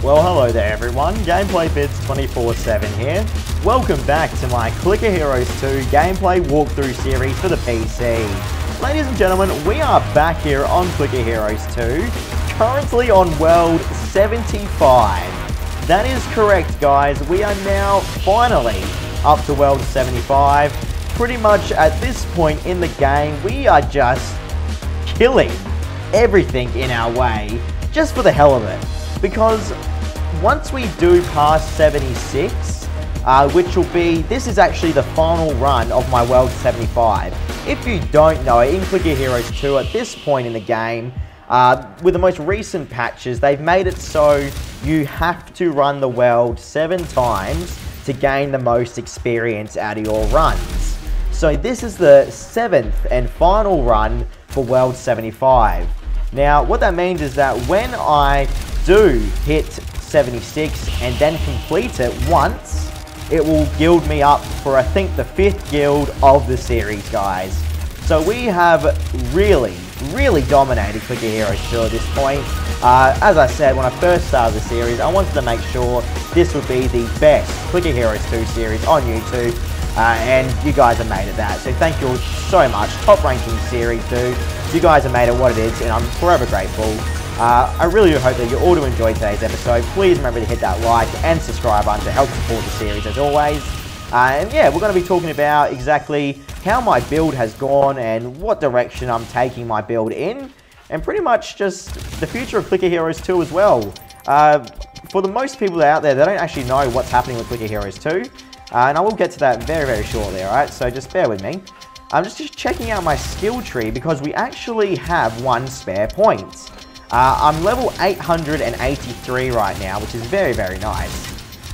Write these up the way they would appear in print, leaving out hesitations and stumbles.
Well, hello there everyone, Gameplay Bits 24/7 here. Welcome back to my Clicker Heroes 2 gameplay walkthrough series for the PC. Ladies and gentlemen, we are back here on Clicker Heroes 2, currently on World 75. That is correct, guys, we are now finally up to World 75. Pretty much at this point in the game, we are just killing everything in our way, just for the hell of it. Because once we do pass 76, which will be, this is actually the final run of my World 75. If you don't know, in Clicker Heroes 2, at this point in the game, with the most recent patches, they've made it so you have to run the world 7 times to gain the most experience out of your runs. So this is the 7th and final run for World 75. Now, what that means is that when I do hit 76 and then complete it once, it will guild me up for, I think, the 5th guild of the series, guys. So we have really dominated Clicker Heroes 2 at this point. As I said, when I first started the series, I wanted to make sure this would be the best Clicker Heroes 2 series on YouTube, and you guys have made it that. So thank you all so much. Top ranking series, dude. You guys have made it what it is, and I'm forever grateful. I really do hope that you all do enjoy today's episode. Please remember to hit that like and subscribe button to help support the series as always. And yeah, we're going to be talking about exactly how my build has gone and what direction I'm taking my build in. And pretty much just the future of Clicker Heroes 2 as well. For the most people out there, they don't actually know what's happening with Clicker Heroes 2. And I will get to that very shortly, alright? So just bear with me. I'm just checking out my skill tree because we actually have 1 spare point. I'm level 883 right now, which is very nice.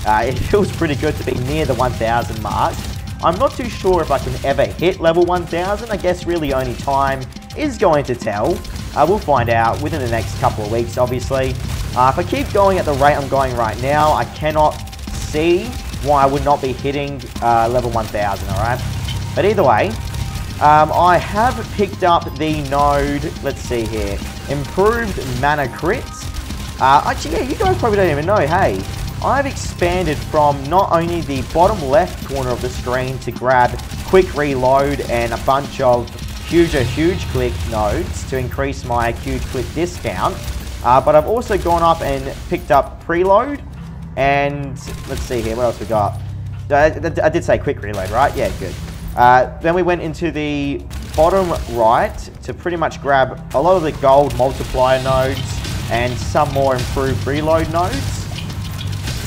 It feels pretty good to be near the 1000 mark. I'm not too sure if I can ever hit level 1000. I guess really only time is going to tell. We'll find out within the next couple of weeks, obviously. If I keep going at the rate I'm going right now, I cannot see why I would not be hitting level 1000, alright? But either way, I have picked up the node, let's see here, improved mana crit. Actually, yeah, you guys probably don't even know, hey, I've expanded from not only the bottom left corner of the screen to grab quick reload and a bunch of huge click nodes to increase my huge click discount, but I've also gone up and picked up preload, and let's see here, what else we got? I did say quick reload, right? Yeah, good. Then we went into the bottom right to pretty much grab a lot of the gold multiplier nodes and some more improved reload nodes.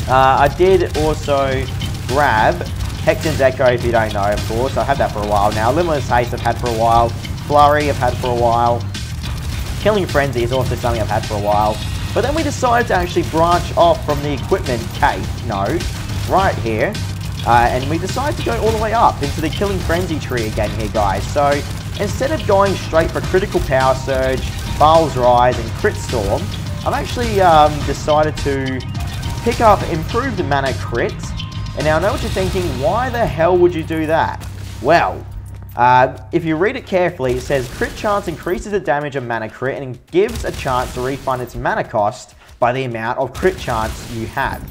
I did also grab Hecton's Echo, if you don't know, of course. I've had that for a while now. Limitless Haste I've had for a while. Flurry I've had for a while. Killing Frenzy is also something I've had for a while. But then we decided to actually branch off from the equipment cake node right here. And we decided to go all the way up into the Killing Frenzy tree again here, guys. So instead of going straight for Critical Power Surge, Baal's Rise, and Crit Storm, I've actually decided to pick up Improved Mana Crit. And now I know what you're thinking, why the hell would you do that? Well, if you read it carefully, it says Crit Chance increases the damage of Mana Crit and gives a chance to refund its mana cost by the amount of crit chance you have.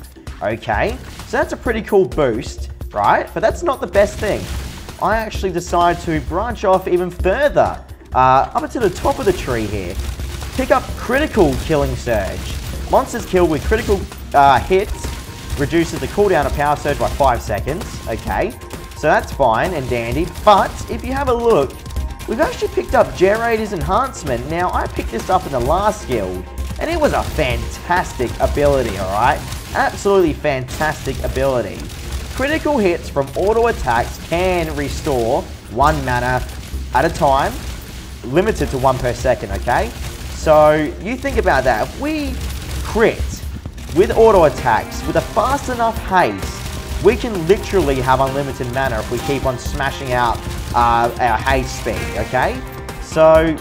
Okay, so that's a pretty cool boost, right? But that's not the best thing. I actually decided to branch off even further, up to the top of the tree here. Pick up Critical Killing Surge. Monsters killed with critical hits reduces the cooldown of Power Surge by 5 seconds. Okay, so that's fine and dandy. But if you have a look, we've actually picked up Generator's Enhancement. Now, I picked this up in the last guild, and it was a fantastic ability, alright? Absolutely fantastic ability. Critical hits from auto attacks can restore 1 mana at a time, limited to 1 per second, okay? So you think about that. If we crit with auto attacks with a fast enough haste, we can literally have unlimited mana if we keep on smashing out our haste speed, okay? So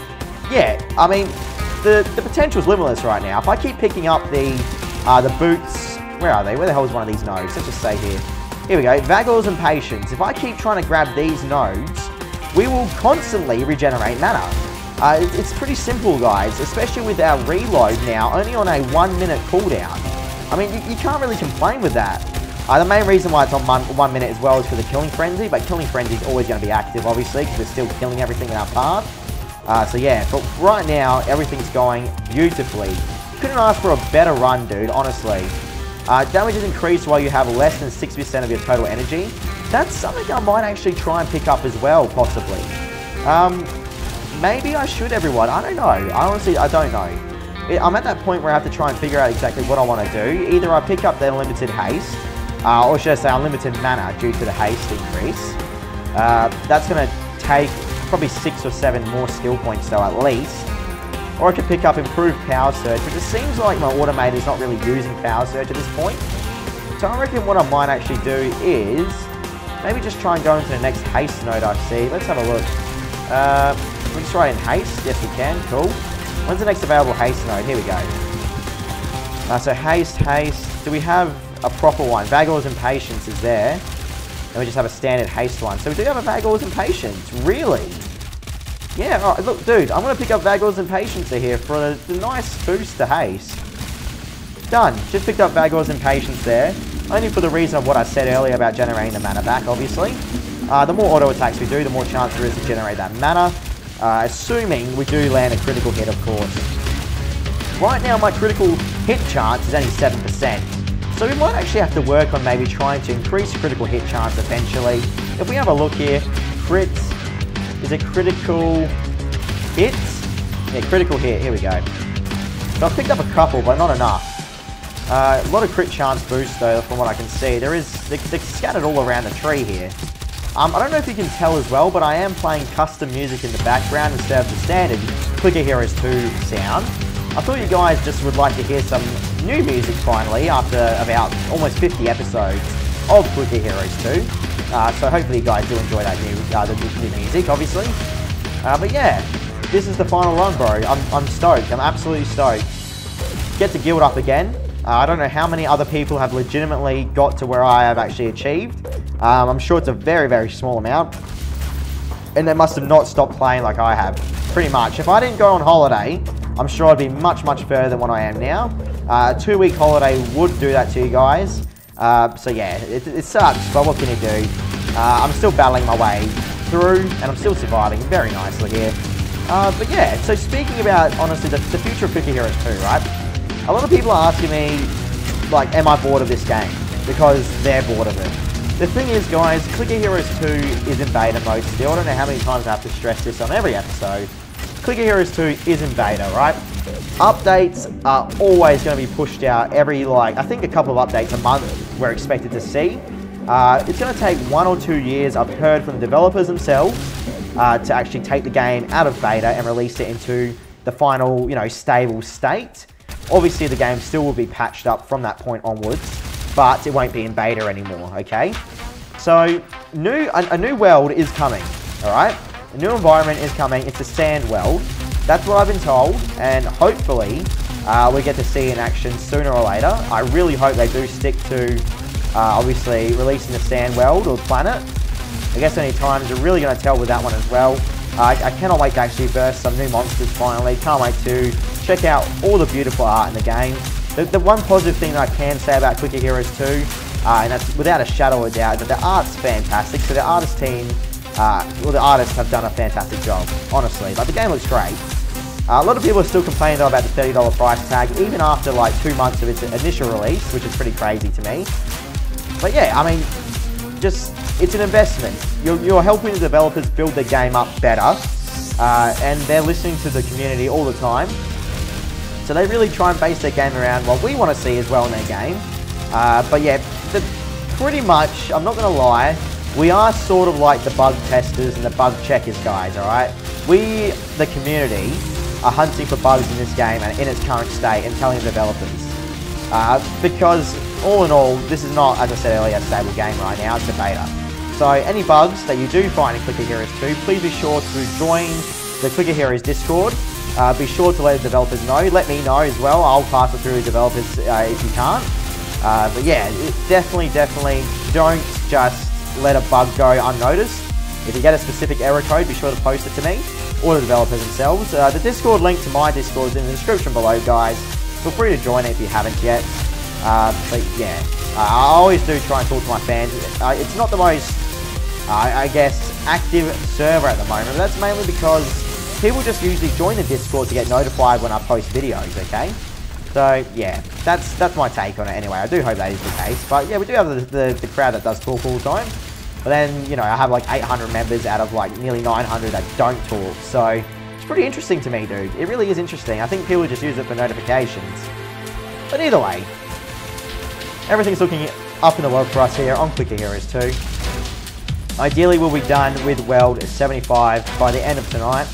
yeah, I mean, the potential's limitless right now. If I keep picking up the boots. Where are they? Where the hell is one of these nodes? Let's just say here. Here we go. Vagals and Patience. If I keep trying to grab these nodes, we will constantly regenerate mana. It's pretty simple, guys, especially with our reload now only on a 1 minute cooldown. I mean, you can't really complain with that. The main reason why it's on 1 minute as well is for the killing frenzy, but killing frenzy is always going to be active, obviously, because we're still killing everything in our path. So yeah, but right now, everything's going beautifully. Couldn't ask for a better run, dude, honestly. Damage is increased while you have less than 6% of your total energy. That's something I might actually try and pick up as well, possibly. Maybe I should, everyone. I don't know. I don't know. I'm at that point where I have to try and figure out exactly what I want to do. Either I pick up the unlimited haste, or should I say unlimited mana due to the haste increase. That's going to take probably 6 or 7 more skill points though, at least. Or I could pick up improved power surge, which it seems like my automator is not really using power surge at this point. So I reckon what I might actually do is maybe just try and go into the next haste node I see. Let's have a look. Can we just try in haste? Yes, we can. Cool. When's the next available haste node? Here we go. So haste. Do we have a proper one? Vagor's Impatience is there. And we just have a standard haste one. So we do have a Vagor's Impatience. Really? Yeah, alright, look, dude, I'm going to pick up Vagor's Impatience here for the nice boost to haste. Done. Just picked up Vagor's Impatience there. Only for the reason of what I said earlier about generating the mana back, obviously. The more auto attacks we do, the more chance there is to generate that mana. Assuming we do land a critical hit, of course. Right now, my critical hit chance is only 7%. So we might actually have to work on maybe trying to increase critical hit chance eventually. If we have a look here, crits, is it critical hits? Yeah, critical hit, here we go. So I've picked up a couple, but not enough. A lot of crit chance boost though, from what I can see. They're scattered all around the tree here. I don't know if you can tell as well, but I am playing custom music in the background instead of the standard Clicker Heroes 2 sound. I thought you guys just would like to hear some new music finally after about almost 50 episodes of Clicker Heroes 2. So hopefully you guys do enjoy that new music, obviously. But yeah, this is the final run, bro. I'm stoked. I'm absolutely stoked. Get the guild up again. I don't know how many other people have legitimately got to where I have actually achieved. I'm sure it's a very, very small amount. And they must have not stopped playing like I have, pretty much. If I didn't go on holiday, I'm sure I'd be much, much further than what I am now. A 2-week holiday would do that to you guys. So yeah, it sucks, but what can you do? I'm still battling my way through, and I'm still surviving very nicely here. But yeah, so speaking about, honestly, the future of Clicker Heroes 2, right? A lot of people are asking me, like, am I bored of this game? Because they're bored of it. The thing is, guys, Clicker Heroes 2 is in beta mode still. I don't know how many times I have to stress this on every episode. Clicker Heroes 2 is in beta, right? Updates are always going to be pushed out every, I think a couple of updates a month we're expected to see. It's going to take 1 or 2 years, I've heard from the developers themselves, to actually take the game out of beta and release it into the final, stable state. Obviously, the game still will be patched up from that point onwards, but it won't be in beta anymore, okay? So, a new world is coming, alright? A new environment is coming. It's a sand world. That's what I've been told, and hopefully we get to see in action sooner or later. I really hope they do stick to, obviously, releasing the sand world or planet. I guess any times you're really going to tell with that one as well. I cannot wait to actually burst some new monsters finally. Can't wait to check out all the beautiful art in the game. The one positive thing that I can say about Clicker Heroes 2, and that's without a shadow of a doubt, that the art's fantastic. So the artist team, the artists have done a fantastic job, honestly. The game looks great. A lot of people are still complaining though about the $30 price tag, even after 2 months of its initial release, which is pretty crazy to me. But yeah, I mean, it's an investment. You're helping the developers build their game up better, and they're listening to the community all the time. So they really try and base their game around what we want to see as well in their game. But yeah, pretty much, I'm not going to lie, we are sort of like the bug testers and the bug checkers guys, alright? We, the community, are hunting for bugs in this game and in its current state and telling the developers. Because all in all, this is not, as I said earlier, a stable game right now, it's a beta. So any bugs that you do find in Clicker Heroes 2, please be sure to join the Clicker Heroes Discord. Be sure to let the developers know. Let me know as well. I'll pass it through the developers if you can't. But yeah, definitely don't just let a bug go unnoticed. If you get a specific error code, be sure to post it to me or the developers themselves. The Discord link to my Discord is in the description below, guys. Feel free to join it if you haven't yet. But yeah, I always do try and talk to my fans. It's not the most, I guess, active server at the moment, but that's mainly because people just usually join the Discord to get notified when I post videos, okay? So yeah, that's my take on it anyway. I do hope that is the case. But yeah, we do have the crowd that does talk all the time. But then, you know, I have like 800 members out of like nearly 900 that don't talk. So it's pretty interesting to me, dude. It really is interesting. I think people just use it for notifications. But either way, everything's looking up in the world for us here on Clicker Heroes 2. Ideally, we'll be done with World 75 by the end of tonight.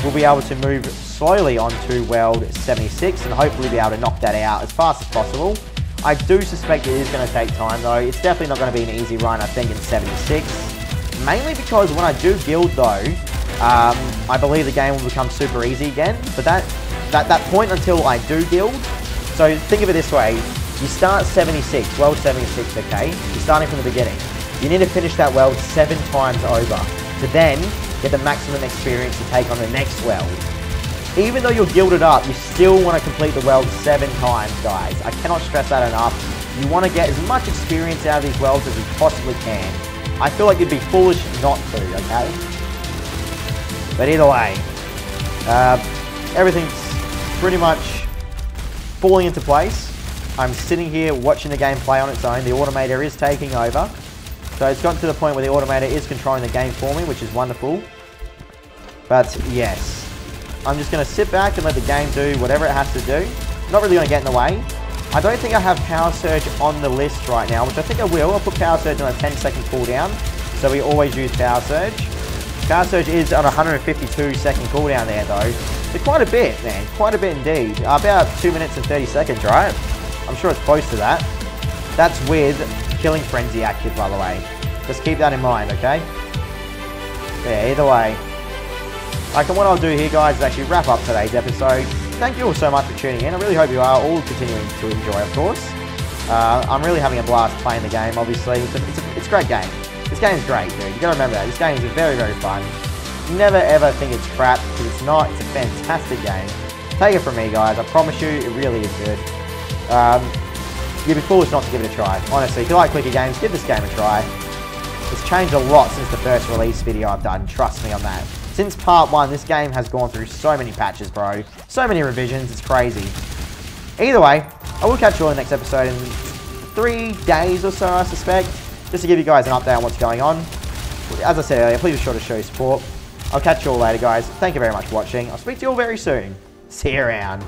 We'll be able to move slowly on to World 76 and hopefully be able to knock that out as fast as possible. I do suspect it is going to take time though. It's definitely not going to be an easy run, I think, in 76. Mainly because when I do guild though, I believe the game will become super easy again. But that point until I do guild, so think of it this way. You start 76, World 76, okay? You're starting from the beginning. You need to finish that world 7 times over to then get the maximum experience to take on the next world. Even though you're gilded up, you still want to complete the world 7 times, guys. I cannot stress that enough. You want to get as much experience out of these worlds as you possibly can. I feel like you'd be foolish not to, okay? But either way, everything's pretty much falling into place. I'm sitting here watching the game play on its own. The automator is taking over. So it's gotten to the point where the automator is controlling the game for me, which is wonderful. But yes, I'm just going to sit back and let the game do whatever it has to do. Not really going to get in the way. I don't think I have Power Surge on the list right now, which I think I will. I'll put Power Surge on a 10-second cooldown, so we always use Power Surge. Power Surge is on a 152-second cooldown there, though. So quite a bit, man. Quite a bit indeed. About 2 minutes and 30 seconds, right? I'm sure it's close to that. That's with Killing Frenzy active, by the way. Just keep that in mind, okay? Yeah, either way. What I'll do here, guys, is actually wrap up today's episode. Thank you all so much for tuning in. I really hope you are all continuing to enjoy, of course. I'm really having a blast playing the game, obviously. It's a great game. This game is great, dude. You gotta remember that. This game is very, very fun. Never ever think it's crap, because it's not. It's a fantastic game. Take it from me, guys. I promise you, it really is good. You'd be foolish not to give it a try. Honestly, if you like clicker games, give this game a try. It's changed a lot since the first release video I've done. Trust me on that. Since part 1, this game has gone through so many patches, bro. So many revisions. It's crazy. Either way, I will catch you all in the next episode in 3 days or so, I suspect. Just to give you guys an update on what's going on. As I said earlier, please be sure to show your support. I'll catch you all later, guys. Thank you very much for watching. I'll speak to you all very soon. See you around.